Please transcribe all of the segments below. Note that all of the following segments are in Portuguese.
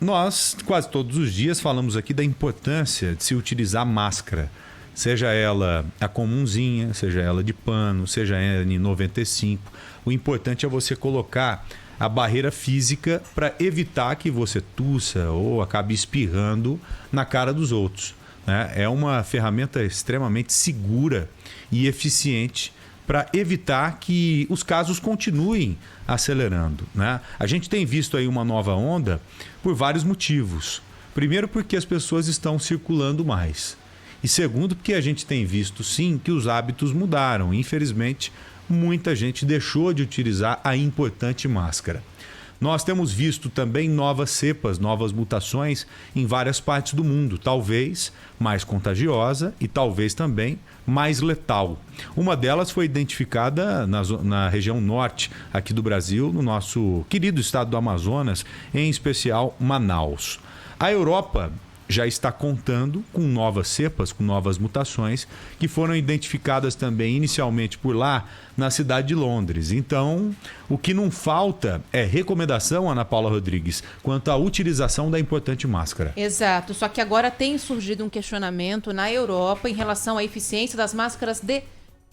Nós, quase todos os dias, falamos aqui da importância de se utilizar máscara. Seja ela a comumzinha, seja ela de pano, seja a N95. O importante é você colocar a barreira física para evitar que você tussa ou acabe espirrando na cara dos outros, né? É uma ferramenta extremamente segura e eficiente para evitar que os casos continuem acelerando, né? A gente tem visto aí uma nova onda por vários motivos. Primeiro, porque as pessoas estão circulando mais. E segundo, porque a gente tem visto, sim, que os hábitos mudaram. Infelizmente, muita gente deixou de utilizar a importante máscara. Nós temos visto também novas cepas, novas mutações em várias partes do mundo, talvez mais contagiosa e talvez também mais letal. Uma delas foi identificada na região norte aqui do Brasil, no nosso querido estado do Amazonas, em especial Manaus. A Europa já está contando com novas cepas, com novas mutações, que foram identificadas também inicialmente por lá, na cidade de Londres. Então, o que não falta é recomendação, Ana Paula Rodrigues, quanto à utilização da importante máscara. Exato, só que agora tem surgido um questionamento na Europa em relação à eficiência das máscaras de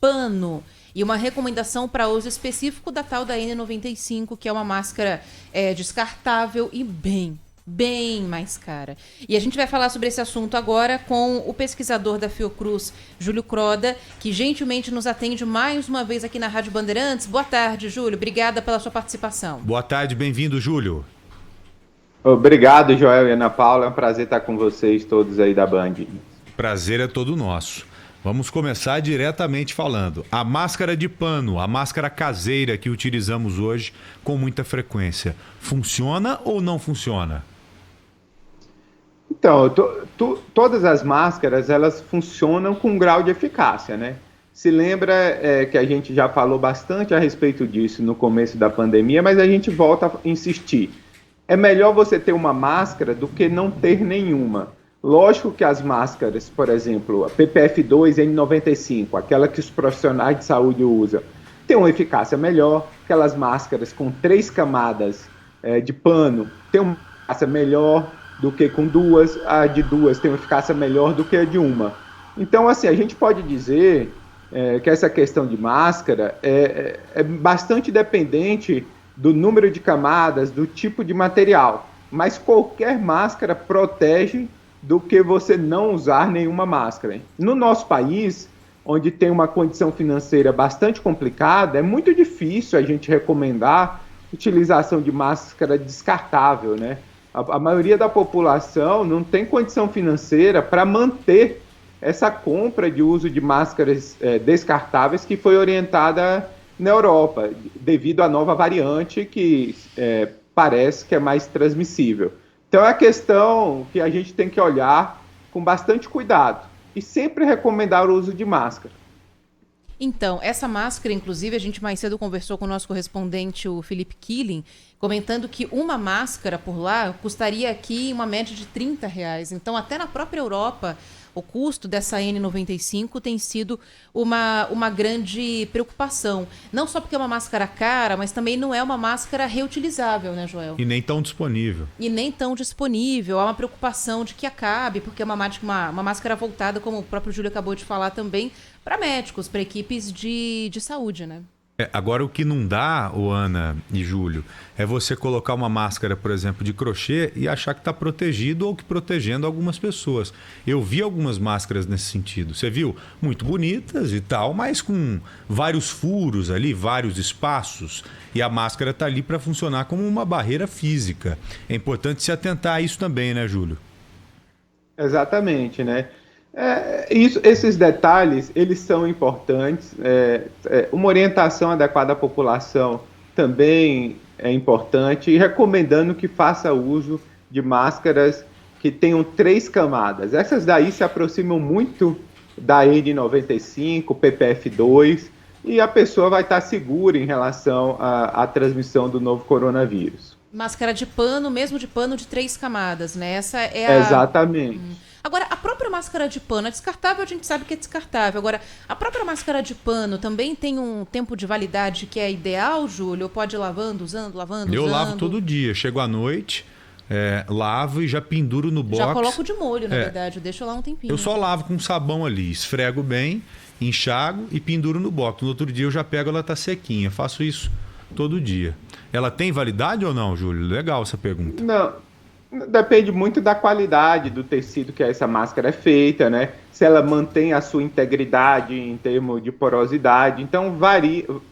pano e uma recomendação para uso específico da tal da N95, que é uma máscara descartável e bem mais cara. E a gente vai falar sobre esse assunto agora com o pesquisador da Fiocruz, Júlio Croda, que gentilmente nos atende mais uma vez aqui na Rádio Bandeirantes. Boa tarde, Júlio. Obrigada pela sua participação. Boa tarde, bem-vindo, Júlio. Obrigado, Joel e Ana Paula. É um prazer estar com vocês todos aí da Band. Prazer é todo nosso. Vamos começar diretamente falando. A máscara de pano, a máscara caseira que utilizamos hoje com muita frequência, funciona ou não funciona? Então, todas as máscaras, elas funcionam com um grau de eficácia, né? Se lembra que a gente já falou bastante a respeito disso no começo da pandemia, mas a gente volta a insistir. É melhor você ter uma máscara do que não ter nenhuma. Lógico que as máscaras, por exemplo, a PPF2 N95, aquela que os profissionais de saúde usam, tem uma eficácia melhor. Aquelas máscaras com 3 camadas de pano tem uma eficácia melhor do que com 2, a de 2 tem uma eficácia melhor do que a de uma. Então, assim, a gente pode dizer que essa questão de máscara é bastante dependente do número de camadas, do tipo de material, mas qualquer máscara protege do que você não usar nenhuma máscara. No nosso país, onde tem uma condição financeira bastante complicada, é muito difícil a gente recomendar utilização de máscara descartável, né? A maioria da população não tem condição financeira para manter essa compra de uso de máscaras descartáveis que foi orientada na Europa, devido à nova variante que parece que é mais transmissível. Então é a questão que a gente tem que olhar com bastante cuidado e sempre recomendar o uso de máscara. Então, essa máscara, inclusive, a gente mais cedo conversou com o nosso correspondente, o Felipe Killing, comentando que uma máscara por lá custaria aqui uma média de R$30. Então, até na própria Europa, o custo dessa N95 tem sido uma grande preocupação. Não só porque é uma máscara cara, mas também não é uma máscara reutilizável, né, Joel? E nem tão disponível. E nem tão disponível. Há uma preocupação de que acabe, porque é uma máscara voltada, como o próprio Júlio acabou de falar também, para médicos, para equipes de saúde, né? Agora, o que não dá, Ana e Júlio, é você colocar uma máscara, por exemplo, de crochê e achar que está protegido ou que protegendo algumas pessoas. Eu vi algumas máscaras nesse sentido. Você viu? Muito bonitas e tal, mas com vários furos ali, vários espaços. E a máscara está ali para funcionar como uma barreira física. É importante se atentar a isso também, né, Júlio? Exatamente, né? Esses detalhes, eles são importantes. Uma orientação adequada à população também é importante, e recomendando que faça uso de máscaras que tenham 3 camadas. Essas daí se aproximam muito da N95, PPF2, e a pessoa vai estar segura em relação à transmissão do novo coronavírus. Máscara de pano, mesmo de pano de 3 camadas, né? Essa é a... Exatamente. Agora, a própria máscara de pano é descartável, a gente sabe que é descartável. Agora, a própria máscara de pano também tem um tempo de validade que é ideal, Júlio? Ou pode ir lavando, usando? Eu lavo todo dia. Chego à noite, Lavo e já penduro no box. Já coloco de molho, na verdade. Eu deixo lá um tempinho. Eu só lavo com sabão ali, esfrego bem, enxago e penduro no box. No outro dia eu já pego, ela tá sequinha. Faço isso todo dia. Ela tem validade ou não, Júlio? Legal essa pergunta. Não, depende muito da qualidade do tecido que essa máscara é feita, né? Se ela mantém a sua integridade em termos de porosidade. Então,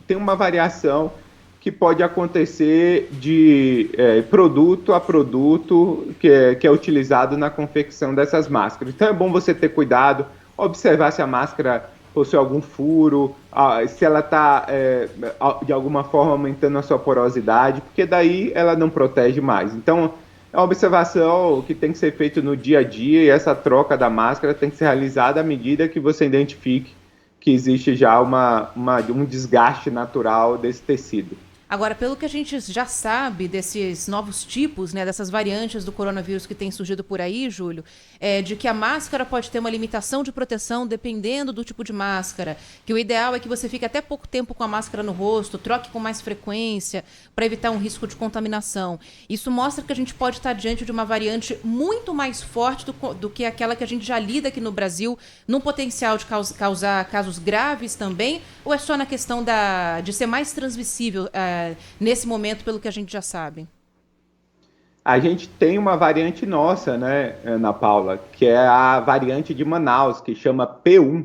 tem uma variação que pode acontecer de produto a produto que é utilizado na confecção dessas máscaras. Então, é bom você ter cuidado, observar se a máscara possui algum furo, se ela está, de alguma forma, aumentando a sua porosidade, porque daí ela não protege mais. Então, é uma observação que tem que ser feita no dia a dia e essa troca da máscara tem que ser realizada à medida que você identifique que existe já um desgaste natural desse tecido. Agora, pelo que a gente já sabe desses novos tipos, né, dessas variantes do coronavírus que tem surgido por aí, Júlio, de que a máscara pode ter uma limitação de proteção dependendo do tipo de máscara, que o ideal é que você fique até pouco tempo com a máscara no rosto, troque com mais frequência para evitar um risco de contaminação. Isso mostra que a gente pode estar diante de uma variante muito mais forte do que aquela que a gente já lida aqui no Brasil, num potencial de causar casos graves também, ou é só na questão de ser mais transmissível nesse momento, pelo que a gente já sabe? A gente tem uma variante nossa, né, Ana Paula, que é a variante de Manaus, que chama P1.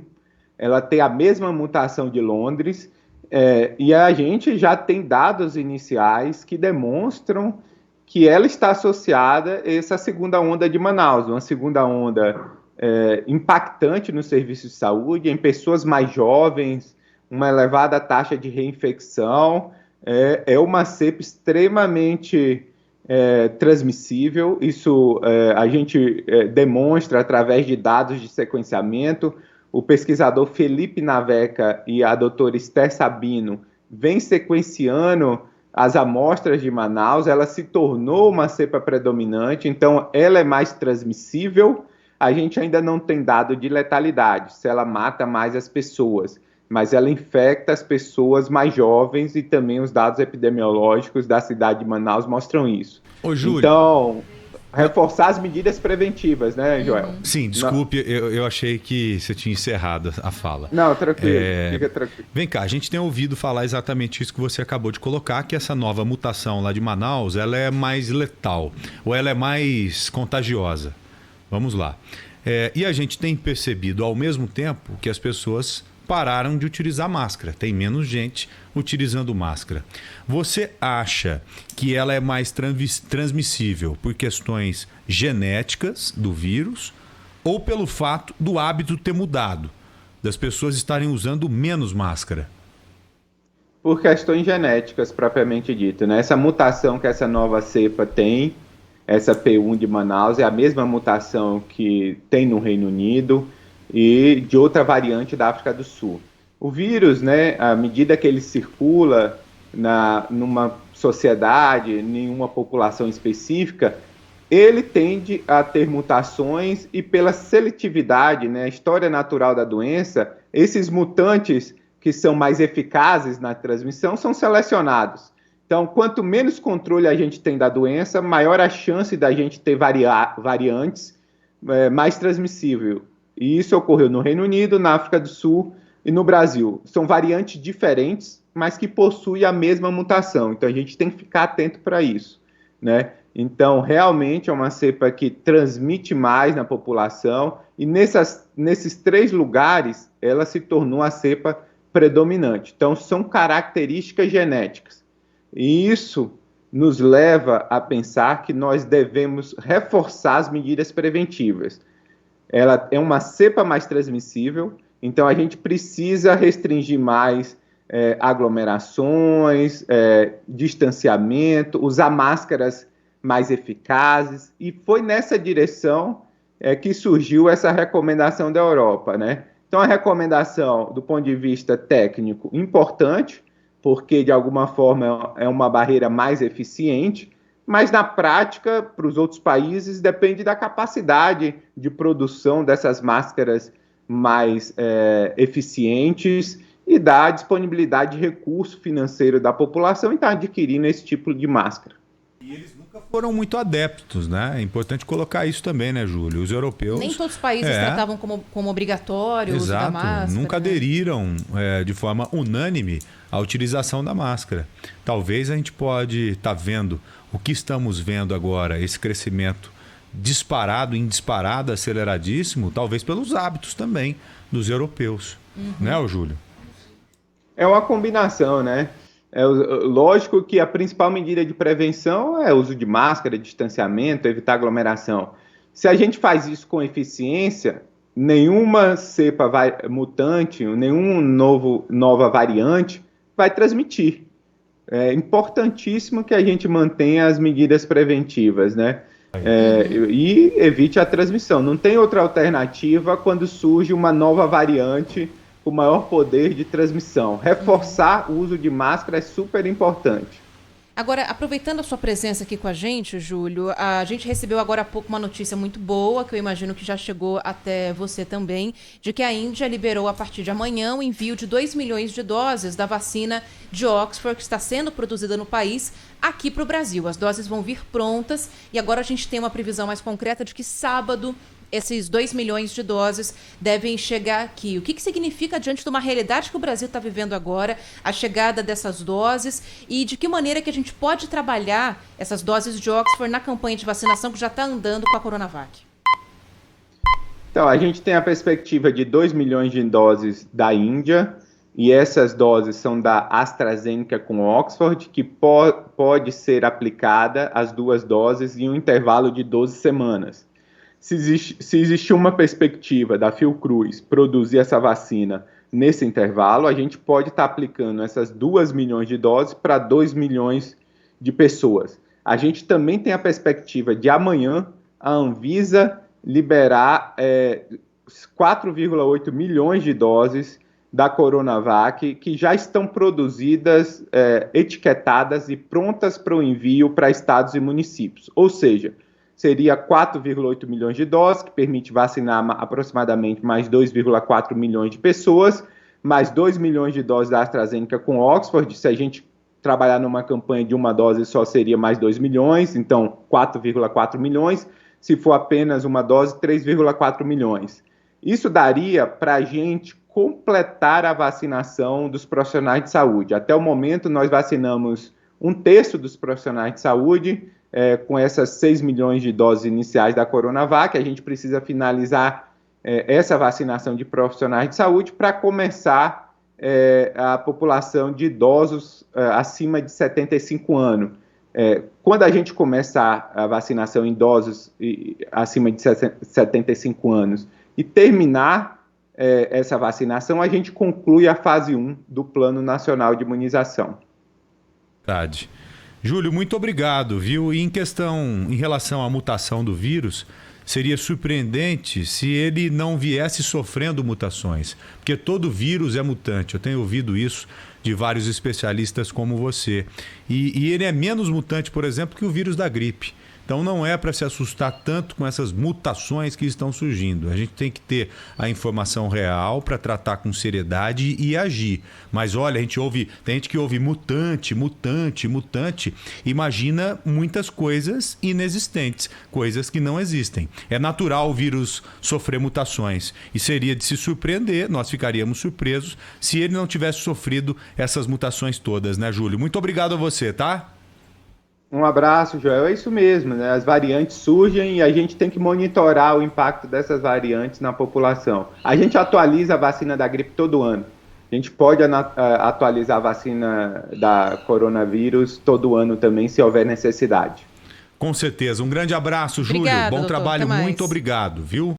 Ela tem a mesma mutação de Londres, e a gente já tem dados iniciais que demonstram que ela está associada a essa segunda onda de Manaus, uma segunda onda impactante no serviço de saúde, em pessoas mais jovens, uma elevada taxa de reinfecção. É uma cepa extremamente transmissível. Isso a gente demonstra através de dados de sequenciamento. O pesquisador Felipe Naveca e a doutora Esther Sabino vêm sequenciando as amostras de Manaus. Ela se tornou uma cepa predominante, então ela é mais transmissível. A gente ainda não tem dado de letalidade, se ela mata mais as pessoas, mas ela infecta as pessoas mais jovens e também os dados epidemiológicos da cidade de Manaus mostram isso. Ô, Júlio. Então, reforçar as medidas preventivas, né, Joel? Sim, desculpe, eu achei que você tinha encerrado a fala. Não, tranquilo, fica tranquilo. Vem cá, a gente tem ouvido falar exatamente isso que você acabou de colocar, que essa nova mutação lá de Manaus, ela é mais letal, ou ela é mais contagiosa. Vamos lá. E a gente tem percebido, ao mesmo tempo, que as pessoas pararam de utilizar máscara. Tem menos gente utilizando máscara. Você acha que ela é mais transmissível por questões genéticas do vírus ou pelo fato do hábito ter mudado, das pessoas estarem usando menos máscara? Por questões genéticas, propriamente dito, né? Essa mutação que essa nova cepa tem, essa P1 de Manaus, é a mesma mutação que tem no Reino Unido e de outra variante da África do Sul. O vírus, né, à medida que ele circula numa sociedade, em uma população específica, ele tende a ter mutações e pela seletividade, né, a história natural da doença, esses mutantes que são mais eficazes na transmissão são selecionados. Então, quanto menos controle a gente tem da doença, maior a chance da gente ter variantes mais transmissíveis. E isso ocorreu no Reino Unido, na África do Sul e no Brasil. São variantes diferentes, mas que possuem a mesma mutação. Então, a gente tem que ficar atento para isso, né? Então, realmente é uma cepa que transmite mais na população e nesses 3 lugares, ela se tornou a cepa predominante. Então, são características genéticas. E isso nos leva a pensar que nós devemos reforçar as medidas preventivas. Ela é uma cepa mais transmissível, então a gente precisa restringir mais aglomerações, distanciamento, usar máscaras mais eficazes, e foi nessa direção que surgiu essa recomendação da Europa, né? Então, a recomendação, do ponto de vista técnico, importante, porque, de alguma forma, é uma barreira mais eficiente, mas, na prática, para os outros países, depende da capacidade de produção dessas máscaras mais eficientes e da disponibilidade de recurso financeiro da população em estar adquirindo esse tipo de máscara. E eles não foram muito adeptos, né? É importante colocar isso também, né, Júlio? Os europeus... Nem todos os países tratavam como obrigatório o uso da máscara. Nunca aderiram de forma unânime à utilização da máscara. Talvez a gente pode estar vendo o que estamos vendo agora, esse crescimento disparado, em disparada, aceleradíssimo, talvez pelos hábitos também dos europeus. Né, Júlio? É uma combinação, né? Lógico que a principal medida de prevenção é o uso de máscara, distanciamento, evitar aglomeração. Se a gente faz isso com eficiência, nenhuma cepa mutante, nova variante vai transmitir. É importantíssimo que a gente mantenha as medidas preventivas, né? E evite a transmissão. Não tem outra alternativa quando surge uma nova variante com maior poder de transmissão. Reforçar o uso de máscara é super importante. Agora, aproveitando a sua presença aqui com a gente, Júlio, a gente recebeu agora há pouco uma notícia muito boa, que eu imagino que já chegou até você também, de que a Índia liberou a partir de amanhã o envio de 2 milhões de doses da vacina de Oxford, que está sendo produzida no país, aqui para o Brasil. As doses vão vir prontas e agora a gente tem uma previsão mais concreta de que sábado esses 2 milhões de doses devem chegar aqui. O que significa, diante de uma realidade que o Brasil está vivendo agora, a chegada dessas doses e de que maneira que a gente pode trabalhar essas doses de Oxford na campanha de vacinação que já está andando com a Coronavac? Então, a gente tem a perspectiva de 2 milhões de doses da Índia, e essas doses são da AstraZeneca com Oxford, que pode ser aplicada as 2 doses em um intervalo de 12 semanas. Se existe uma perspectiva da Fiocruz produzir essa vacina nesse intervalo, a gente pode estar aplicando essas 2 milhões de doses para 2 milhões de pessoas. A gente também tem a perspectiva de amanhã a Anvisa liberar 4,8 milhões de doses da Coronavac, que já estão produzidas, etiquetadas e prontas para o envio para estados e municípios. Ou seja, seria 4,8 milhões de doses, que permite vacinar aproximadamente mais 2,4 milhões de pessoas, mais 2 milhões de doses da AstraZeneca com Oxford. Se a gente trabalhar numa campanha de uma dose, só seria mais 2 milhões, então 4,4 milhões. Se for apenas uma dose, 3,4 milhões. Isso daria para a gente completar a vacinação dos profissionais de saúde. Até o momento, nós vacinamos 1/3 dos profissionais de saúde, com essas 6 milhões de doses iniciais da Coronavac. A gente precisa finalizar essa vacinação de profissionais de saúde para começar a população de idosos acima de 75 anos. Quando a gente começar a vacinação em idosos acima de 75 anos e terminar essa vacinação, a gente conclui a fase 1 do Plano Nacional de Imunização. Verdade. Júlio, muito obrigado, viu? E em relação à mutação do vírus, seria surpreendente se ele não viesse sofrendo mutações, porque todo vírus é mutante. Eu tenho ouvido isso de vários especialistas como você. E ele é menos mutante, por exemplo, que o vírus da gripe. Então não é para se assustar tanto com essas mutações que estão surgindo. A gente tem que ter a informação real para tratar com seriedade e agir. Mas olha, tem gente que ouve mutante, mutante, mutante. Imagina muitas coisas inexistentes, coisas que não existem. É natural o vírus sofrer mutações e seria de se surpreender, nós ficaríamos surpresos se ele não tivesse sofrido essas mutações todas, né, Júlio? Muito obrigado a você, tá? Um abraço, Joel. É isso mesmo, né? As variantes surgem e a gente tem que monitorar o impacto dessas variantes na população. A gente atualiza a vacina da gripe todo ano. A gente pode atualizar a vacina da coronavírus todo ano também, se houver necessidade. Com certeza. Um grande abraço, Júlio. Obrigada, Bom doutor. trabalho. Até mais. Muito obrigado, viu?